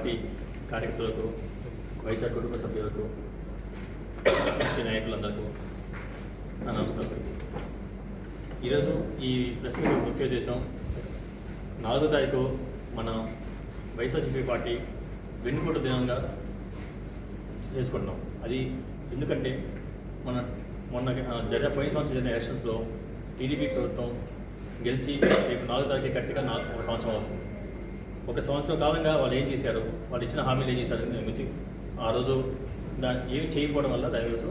Party కార్యకర్తలకు, వైఎస్ఆర్ కుటుంబ సభ్యులకు, పార్టీ నాయకులందరికీ నా నమస్కారం. ఈరోజు ఈ ప్రెస్ మీట్ ముఖ్య ఉద్దేశం 4వ తారీఖు మన వైఎస్ఆర్సీపీ పార్టీ వెన్నుపోటు దినంగా చేసుకుంటున్నాం. అది ఎందుకంటే మొన్న పోయిన సంవత్సరం జరిగిన ఎలక్షన్స్లో టీడీపీ ప్రభుత్వం గెలిచి రేపు 4వ తారీఖు కరెక్ట్గా 1 సంవత్సరం వస్తుంది. 1 సంవత్సరం కాలంగా వాళ్ళు ఏం చేశారు, వాళ్ళు ఇచ్చిన హామీలు ఏం చేశారు గురించి ఆ రోజు ఏమి చేయకపోవడం వల్ల దాని రోజు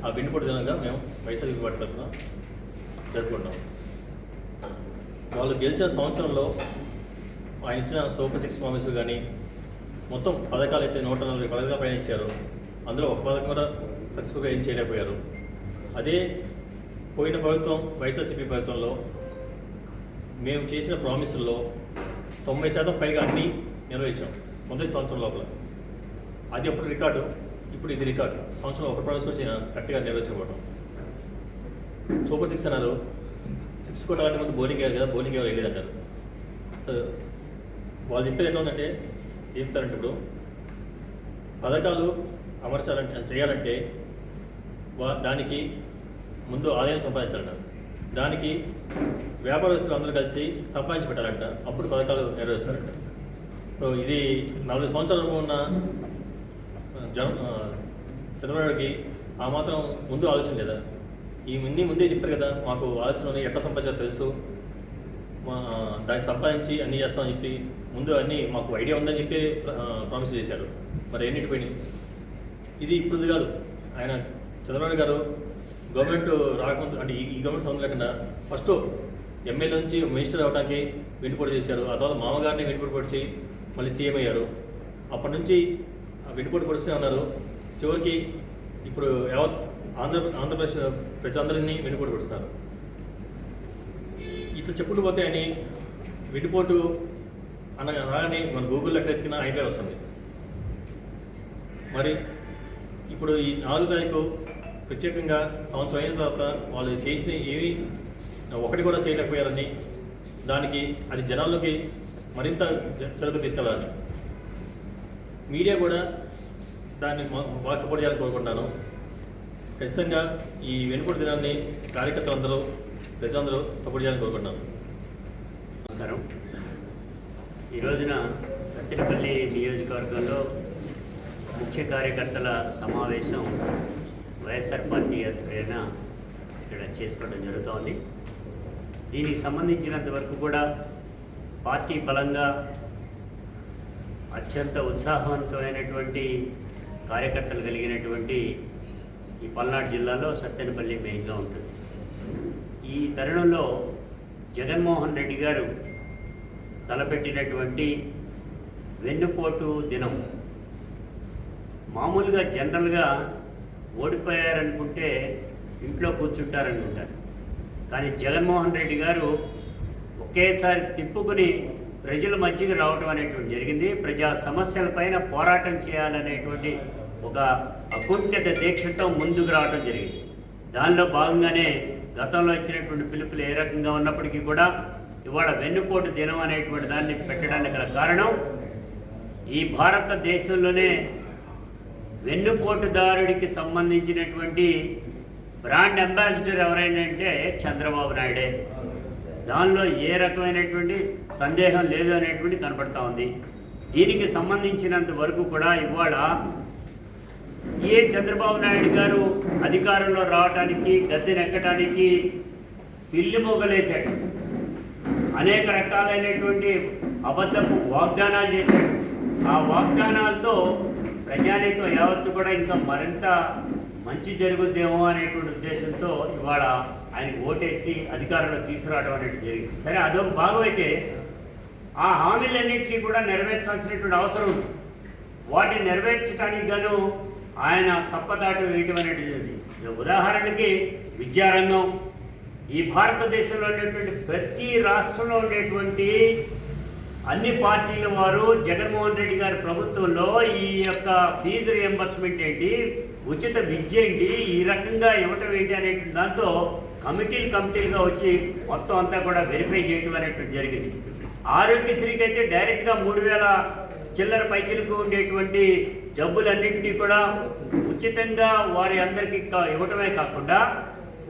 ఆ వెన్నుపోటు దినంగా మేము వైఎస్ఆర్సీపీ పార్టీ తరఫున జరుపుకుంటాం. వాళ్ళు గెలిచిన సంవత్సరంలో ఆయన ఇచ్చిన సూపర్ 6 ప్రామిస్ కానీ మొత్తం పథకాలు అయితే 140 పథకాల పైన ఇచ్చారు. అందులో ఒక పథకం కూడా సక్సెస్ఫుల్గా ఏం చేయలేకపోయారు. అదే పోయిన ప్రభుత్వం వైఎస్ఆర్సీపీ ప్రభుత్వంలో మేము చేసిన ప్రామిసుల్లో 90% పైగా అన్నీ నెరవేర్చాం మొదటి సంవత్సరం లోపల. అది అప్పుడు రికార్డు, ఇప్పుడు ఇది రికార్డు. సంవత్సరం ఒక ప్రామిస్ కూడా కరెక్ట్గా నెరవేర్చకపోవడం. సూపర్ 6 అన్నారు, 6 కొట్టాలంటే ముందు బౌలింగ్ వేయాలి కదా, బౌలింగ్ ఎవరు వెళ్ళేదంటారు. వాళ్ళు చెప్పేది ఎట్లా ఉందంటే ఏం చెప్తారంటే, ఇప్పుడు పథకాలు అమర్చాలంటే చేయాలంటే దానికి ముందు ఆదాయం సంపాదించాలంట, దానికి వ్యాపారస్తులు అందరూ కలిసి సంపాదించి పెట్టాలంట, అప్పుడు పథకాలు నెరవేరుస్తారంట. సో ఇది 40 సంవత్సరాలు ఉన్న చంద్రబాబుకి ఆ మాత్రం ముందు ఆలోచన లేదా? ఈ ముందే చెప్పారు కదా, మాకు ఆలోచన ఎట్లా సంపాదించాలో తెలుసు, దాన్ని సంపాదించి అన్నీ చేస్తామని చెప్పి ముందు అన్నీ మాకు ఐడియా ఉందని చెప్పి ప్రామిస్ చేశారు. మరి ఎన్నిటిపోయినాయి? ఇది ఇప్పుడు కాదు, ఆయన చంద్రబాబు గారు గవర్నమెంట్ రాకముందు, అంటే ఈ గవర్నమెంట్ సంబంధం లేకుండా ఫస్ట్ ఎమ్మెల్యే నుంచి మినిస్టర్ అవడానికి వెన్నుపోటు చేశారు. ఆ తర్వాత మామగారిని వెన్నుపోటు పొడిచి మళ్ళీ సీఎం అయ్యారు. అప్పటి నుంచి వెన్నుపోటు పొడుస్తూనే ఉన్నారు. చివరికి ఇప్పుడు యావత్ ఆంధ్రప్రదేశ్ ప్రజలందరినీ వెన్నుపోటు పొడుస్తారు. ఇట్లా చెప్పుకుంటూ పోతే అని వెన్నుపోటు రాగానే మన గూగుల్లో ఎక్కడ ఎత్తికినా ఐపీ వస్తుంది. మరి ఇప్పుడు ఈ 4వ తారీఖు ప్రత్యేకంగా సంవత్సరం అయిన తర్వాత వాళ్ళు చేసిన ఏవి ఒకటి కూడా చేయలేకపోయారని, దానికి అది జనాల్లోకి మరింత చదువుకు తీసుకెళ్ళాలని మీడియా కూడా దాన్ని బాగా సపోర్ట్ చేయాలని కోరుకుంటున్నాను. ఖచ్చితంగా ఈ వెన్నుపోటు దినాన్ని కార్యకర్తలందరూ, ప్రజలందరూ సపోర్ట్ చేయాలని కోరుకుంటున్నాను. నమస్కారం. ఈ రోజున సత్తెనపల్లి నియోజకవర్గంలో ముఖ్య కార్యకర్తల సమావేశం వైఎస్ఆర్ పార్టీ ప్రేరణ ఇక్కడ చేసుకోవడం జరుగుతోంది. దీనికి సంబంధించినంత వరకు కూడా పార్టీ బలంగా అత్యంత ఉత్సాహవంతమైనటువంటి కార్యకర్తలు కలిగినటువంటి ఈ పల్నాడు జిల్లాలో సత్తెనపల్లి మెయిన్గా ఉంటుంది. ఈ తరుణంలో జగన్మోహన్ రెడ్డి గారు తలపెట్టినటువంటి వెన్నుపోటు దినం, మామూలుగా జనరల్గా ఓడిపోయారనుకుంటే ఇంట్లో కూర్చుంటారనుకుంటారు. కానీ జగన్మోహన్ రెడ్డి గారు ఒకేసారి తిప్పుకుని ప్రజల మధ్యకి రావటం అనేటువంటి జరిగింది. ప్రజా సమస్యలపైన పోరాటం చేయాలనేటువంటి ఒక అకుంఠిత దీక్షతో ముందుకు రావడం జరిగింది. దానిలో భాగంగానే గతంలో ఇచ్చినటువంటి పిలుపులు ఏ రకంగా ఉన్నప్పటికీ కూడా ఇవాళ వెన్నుపోటు దినం అనేటువంటి దాన్ని పెట్టడానికి గల కారణం, ఈ భారతదేశంలోనే వెన్నుపోటుదారుడికి సంబంధించినటువంటి బ్రాండ్ అంబాసిడర్ ఎవరైనా అంటే చంద్రబాబు నాయుడే. దానిలో ఏ రకమైనటువంటి సందేహం లేదు అనేటువంటి కనపడతా ఉంది. దీనికి సంబంధించినంత వరకు కూడా ఇవాళ చంద్రబాబు నాయుడు గారు అధికారంలో రావడానికి, గద్దెనెక్కడానికి పిల్లి మొగలేశాడు. అనేక రకాలైనటువంటి అబద్ధపు వాగ్దానాలు చేశాడు. ఆ వాగ్దానాలతో ప్రజానీకం యావత్తు కూడా ఇంకా మరింత మంచి జరుగుద్దేమో అనేటువంటి ఉద్దేశంతో ఇవాళ ఆయనకు ఓటేసి అధికారంలో తీసుకురావడం అనేది జరిగింది. సరే, అదొక భాగం అయితే ఆ హామీలన్నింటినీ కూడా నెరవేర్చాల్సినటువంటి అవసరం ఉంది. వాటిని నెరవేర్చడానికి గాను ఆయన తప్పదాటు వేయటం అనేటువంటిది. ఉదాహరణకి విద్యారంగం, ఈ భారతదేశంలో ఉండేటువంటి ప్రతి రాష్ట్రంలో ఉండేటువంటి అన్ని పార్టీల వారు జగన్మోహన్ రెడ్డి గారి ప్రభుత్వంలో ఈ యొక్క ఫీజు రియంబర్స్మెంట్ ఏంటి, ఉచిత విద్య ఏంటి, ఈ రకంగా ఇవ్వటం ఏంటి అనేటువంటి దాంతో కమిటీలుగా వచ్చి మొత్తం అంతా కూడా వెరిఫై చేయటం అనేటువంటి జరిగింది. ఆరోగ్యశ్రీకి అయితే డైరెక్ట్గా 3,000 చిల్లర పైచిలకు ఉండేటువంటి జబ్బులన్నింటినీ కూడా ఉచితంగా వారి అందరికీ ఇవ్వటమే కాకుండా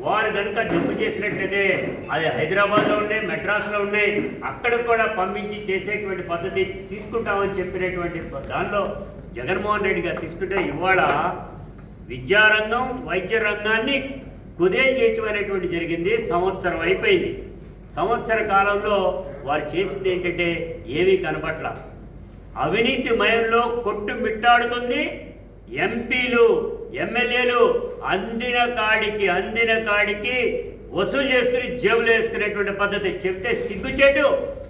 వారు కనుక జబ్బు చేసినట్లయితే అది హైదరాబాద్లో ఉన్నాయి, మెడ్రాస్లో ఉన్నాయి, అక్కడ కూడా పంపించి చేసేటువంటి పద్ధతి తీసుకుంటామని చెప్పినటువంటి దానిలో జగన్మోహన్ రెడ్డి గారు తీసుకుంటే ఇవాళ విద్యారంగం వైద్య రంగాన్ని కుదేలు చేయటమైనటువంటి జరిగింది. సంవత్సరం అయిపోయింది. సంవత్సర కాలంలో వారు చేసింది ఏంటంటే ఏమీ కనపట్ల. అవినీతి మయంలో కొట్టు మిట్టాడుతుంది. ఎంపీలు ఎమ్మెల్యేలు అందిన కాడికి వసూలు చేసుకుని జేబులు వేసుకునేటువంటి పద్ధతి. చెప్తే సిగ్గుచేటు.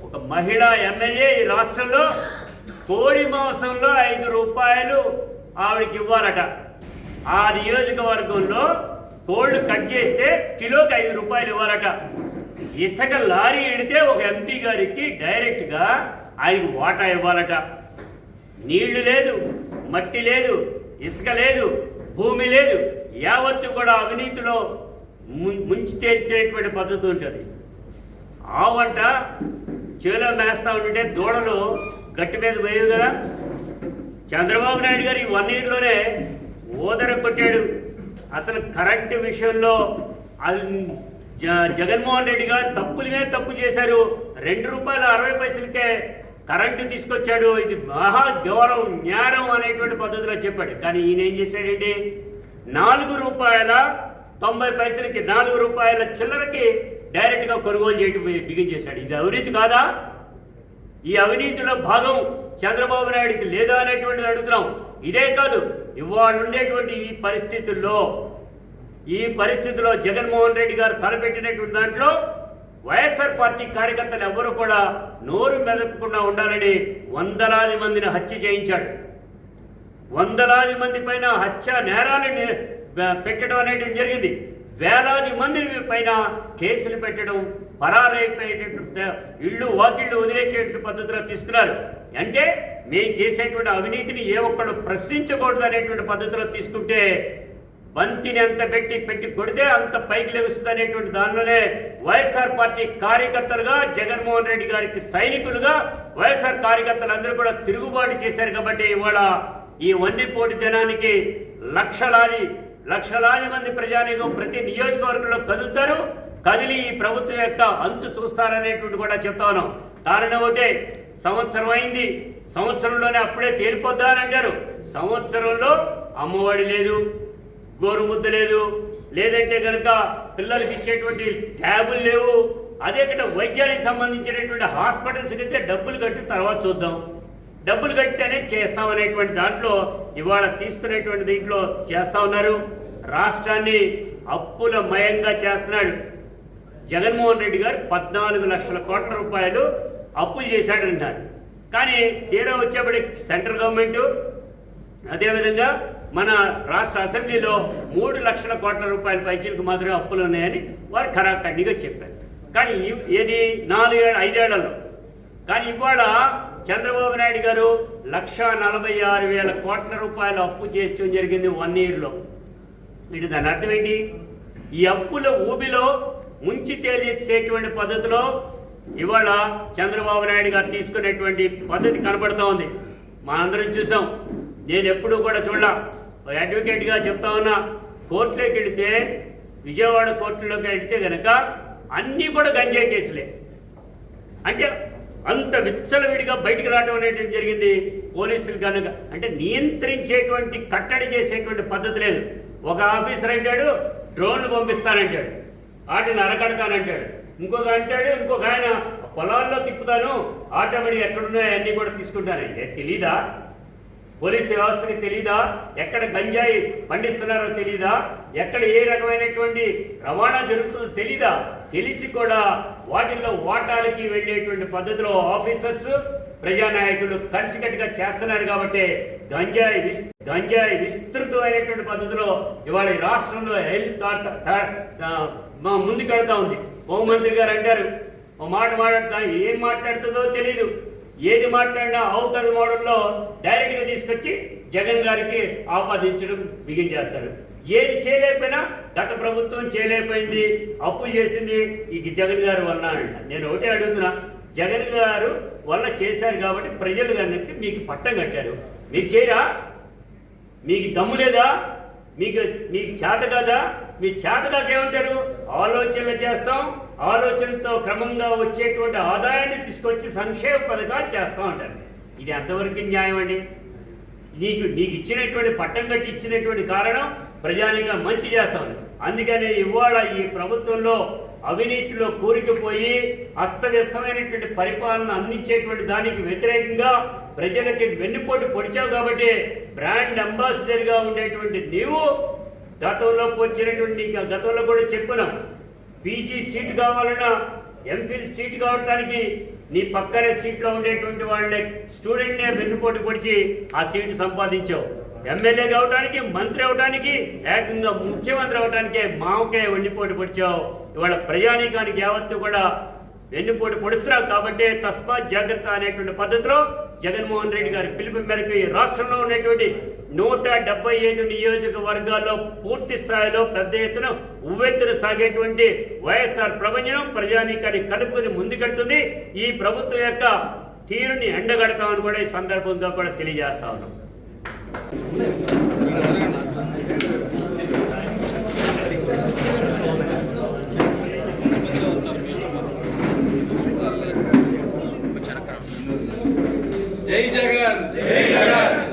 ఒక మహిళా ఎమ్మెల్యే ఈ రాష్ట్రంలో కోడి మాంసంలో 5 రూపాయలు ఆవిడకి ఇవ్వాలట. ఆ నియోజకవర్గంలో కోళ్ళు కట్ చేస్తే కిలోకి 5 రూపాయలు ఇవ్వాలట. ఇసుక లారీ ఎడితే ఒక ఎంపీ గారికి డైరెక్ట్గా ఆయనకు వాటా ఇవ్వాలట. నీళ్లు లేదు, మట్టి లేదు, ఇసుక లేదు, భూమి లేదు, యావత్తు కూడా అవినీతిలో ముంచి తేల్చేటువంటి పద్ధతి ఉంటుంది. ఆవంట చేలో మేస్తా ఉంటే దూడలు గట్టి మీద పోయేవి కదా. చంద్రబాబు నాయుడు గారు ఈ 1 ఇయర్లోనే ఓదర కొట్టాడు. అసలు కరెంటు విషయంలో జగన్మోహన్ రెడ్డి గారు తప్పుల మీద తప్పు చేశారు. ₹2.60 కరెంటు తీసుకొచ్చాడు. ఇది మహా గౌరవం న్యారం అనేటువంటి పద్ధతిలో చెప్పాడు. కానీ ఈయన ఏం చేశాడండి, ₹4.90 ₹4 చిల్లరకి డైరెక్ట్గా కొనుగోలు చేయడం బిగించేశాడు. ఇది అవినీతి కాదా? ఈ అవినీతిలో భాగం చంద్రబాబు నాయుడికి లేదా అనేటువంటిది అడుగుతున్నాం. ఇదే కాదు, ఇవాళ ఉండేటువంటి ఈ పరిస్థితిలో జగన్మోహన్ రెడ్డి గారు తలపెట్టినటువంటి దాంట్లో వైఎస్ఆర్ పార్టీ కార్యకర్తలు ఎవరు కూడా నోరు మెదపకుండా ఉండాలని వందలాది మందిని హత్య చేయించాడు. వందలాది మంది పైన హత్య నేరాలు పెట్టడం అనేటువంటి జరిగింది. వేలాది మంది పైన కేసులు పెట్టడం, పరారైపోయేటటువంటి ఇళ్ళు వాకిళ్ళు వదిలేసేటువంటి పద్ధతిలో తీసుకున్నారు. అంటే మేము చేసేటువంటి అవినీతిని ఏ ఒక్కడు ప్రశ్నించకూడదు అనేటువంటి పద్ధతిలో తీసుకుంటే బంతిని అంత పెట్టి కొడితే అంత పైకి లెగుస్తుంది అనేటువంటి దానిలోనే వైఎస్ఆర్ పార్టీ కార్యకర్తలుగా జగన్మోహన్ రెడ్డి గారికి సైనికులుగా వైఎస్ఆర్ కార్యకర్తలందరూ కూడా తిరుగుబాటు చేశారు. కాబట్టి ఇవాళ ఈ వన్నిపోటు దినానికి లక్షలాది మంది ప్రజానీకం ప్రతి నియోజకవర్గంలో కదులుతారు. కదిలి ఈ ప్రభుత్వం యొక్క అంతు చూస్తారనేటువంటి కూడా చెప్తా ఉన్నాం. కారణం ఒకటే, సంవత్సరం అయింది, సంవత్సరంలోనే అప్పుడే తేలిపోద్దా అని అంటారు. సంవత్సరంలో అమ్మఒడి లేదు, గోరుముద్ద లేదు, లేదంటే కనుక పిల్లలకి ఇచ్చేటువంటి ట్యాబులు లేవు. అదే కదా వైద్యానికి సంబంధించినటువంటి హాస్పిటల్స్కి అయితే డబ్బులు కట్టి తర్వాత చూద్దాం, డబ్బులు కట్టితేనే చేస్తామనేటువంటి దాంట్లో ఇవాళ తీసుకునేటువంటి దీంట్లో చేస్తూ ఉన్నారు. రాష్ట్రాన్ని అప్పుల మయంగా చేస్తున్నాడు జగన్మోహన్ రెడ్డి గారు. 14 లక్షల కోట్ల రూపాయలు అప్పులు చేశాడంటారు. కానీ తీరా వచ్చేప్పటి సెంట్రల్ గవర్నమెంటు అదేవిధంగా మన రాష్ట్ర అసెంబ్లీలో 3 లక్షల కోట్ల రూపాయల పైచీలకు మాత్రమే అప్పులు ఉన్నాయని వారు ఖరాఖండిగా చెప్పారు. కానీ ఏది 5 ఏళ్లలో. కానీ ఇవాళ చంద్రబాబు నాయుడు గారు 1,46,000 కోట్ల రూపాయలు అప్పు చేయడం జరిగింది 1 ఇయర్లో. ఇది దాని అర్థం ఏంటి? ఈ అప్పుల ఊబిలో ముంచి తేల్చేటువంటి పద్ధతిలో ఇవాళ చంద్రబాబు నాయుడు గారు తీసుకునేటువంటి పద్ధతి కనబడుతూ ఉంది. మనందరం చూసాం. నేను ఎప్పుడూ కూడా చూడలా. అడ్వకేట్గా చెప్తా ఉన్నా, కోర్టులోకి వెళితే, విజయవాడ కోర్టులోకి వెళితే కనుక అన్నీ కూడా గంజాయి కేసులే. అంటే అంత విచ్చలవిడిగా బయటికి రావడం అనేటువంటి జరిగింది. పోలీసులు కనుక అంటే నియంత్రించేటువంటి కట్టడి చేసేటువంటి పద్ధతి లేదు. ఒక ఆఫీసర్ అంటాడు డ్రోన్లు పంపిస్తానంటాడు, వాటిని అరకడతానంటాడు. ఇంకొక ఆయన పొలాల్లో తిప్పుతాను, ఆటోమేటిక్ ఎక్కడున్నాయో అన్నీ కూడా తీసుకుంటాను. తెలీదా? పోలీసు వ్యవస్థకి తెలీదా? ఎక్కడ గంజాయి పండిస్తున్నారో తెలీదా? ఎక్కడ ఏ రకమైనటువంటి రవాణా జరుగుతుందో తెలీదా? తెలిసి కూడా వాటిల్లో వాటాలకి వెళ్ళేటువంటి పద్ధతిలో ఆఫీసర్స్ ప్రజానాయకులు కలిసికట్టుగా చేస్తున్నారు. కాబట్టి గంజాయి విస్తృతమైనటువంటి పద్ధతిలో ఇవాళ ఈ రాష్ట్రంలో హెల్త్ ముందుకెళ్తా ఉంది. హోంమంత్రి గారు అంటారు, ఓ మాట మాట్లాడుతా, ఏం మాట్లాడుతుందో తెలీదు. ఏది మాట్లాడినా అవకల మోడల్లో డైరెక్ట్గా తీసుకొచ్చి జగన్ గారికి ఆపాదించడం బిగించేస్తారు. ఏది చేయలేకపోయినా గత ప్రభుత్వం చేయలేకపోయింది, అప్పులు చేసింది ఈ జగన్ గారు వలన అంట. నేను ఒకటే అడుగుతున్నా, జగన్ గారు వల్ల చేశారు కాబట్టి ప్రజలు కనుక మీకు పట్టం కట్టారు. మీరు చేయరా? మీకు దమ్ము లేదా? మీకు చేత కదా? మీ చేతగాక ఏమంటారు? ఆలోచనలు చేస్తాం, ఆలోచనతో క్రమంగా వచ్చేటువంటి ఆదాయాన్ని తీసుకొచ్చి సంక్షేమ పథకాలు చేస్తాం అంటారు. ఇది ఎంతవరకు న్యాయం అండి? నీకు ఇచ్చినటువంటి పట్టం కట్టి ఇచ్చినటువంటి కారణం ప్రజానిగా మంచి చేస్తామని. అందుకని ఇవాళ ఈ ప్రభుత్వంలో అవినీతిలో కూరుకుపోయి అస్తవ్యస్తమైనటువంటి పరిపాలన అందించేటువంటి దానికి వ్యతిరేకంగా ప్రజలకి వెన్నుపోటు పొడిచావు కాబట్టి బ్రాండ్ అంబాసిడర్గా ఉండేటువంటి నీవు గతంలో పోల్చినటువంటి గతంలో కూడా చెప్పున్నాం, పీజీ సీటు కావాలన్నా ఎంఫిల్ సీటు కావటానికి నీ పక్కనే సీట్లో ఉండేటువంటి వాళ్ళ స్టూడెంట్నే వెన్నుపోటు పొడిచి ఆ సీటు సంపాదించావు. ఎమ్మెల్యే కావడానికి, మంత్రి అవడానికి, ఏకంగా ముఖ్యమంత్రి అవటానికే మామకే వెన్నుపోటు పొడిచావు. ఇవాళ ప్రజానీకానికి యావత్తు కూడా వెన్నుపోటు పొడుస్తున్నావు. కాబట్టి తస్మాత్ జాగ్రత్త అనేటువంటి పద్ధతిలో జగన్మోహన్ రెడ్డి గారి పిలుపు మేరకు ఈ రాష్ట్రంలో ఉన్నటువంటి 175 నియోజకవర్గాల్లో పూర్తి స్థాయిలో పెద్ద ఎత్తున ఉవ్వెత్తున సాగేటువంటి వైఎస్ఆర్ ప్రభంజనం ప్రజానీకాన్ని కలుపుకుని ముందుకెడుతుంది. ఈ ప్రభుత్వం యొక్క తీరుని ఎండగడతామని కూడా ఈ సందర్భంగా కూడా తెలియజేస్తా ఉన్నాం. జై జగన్, జై జగన్.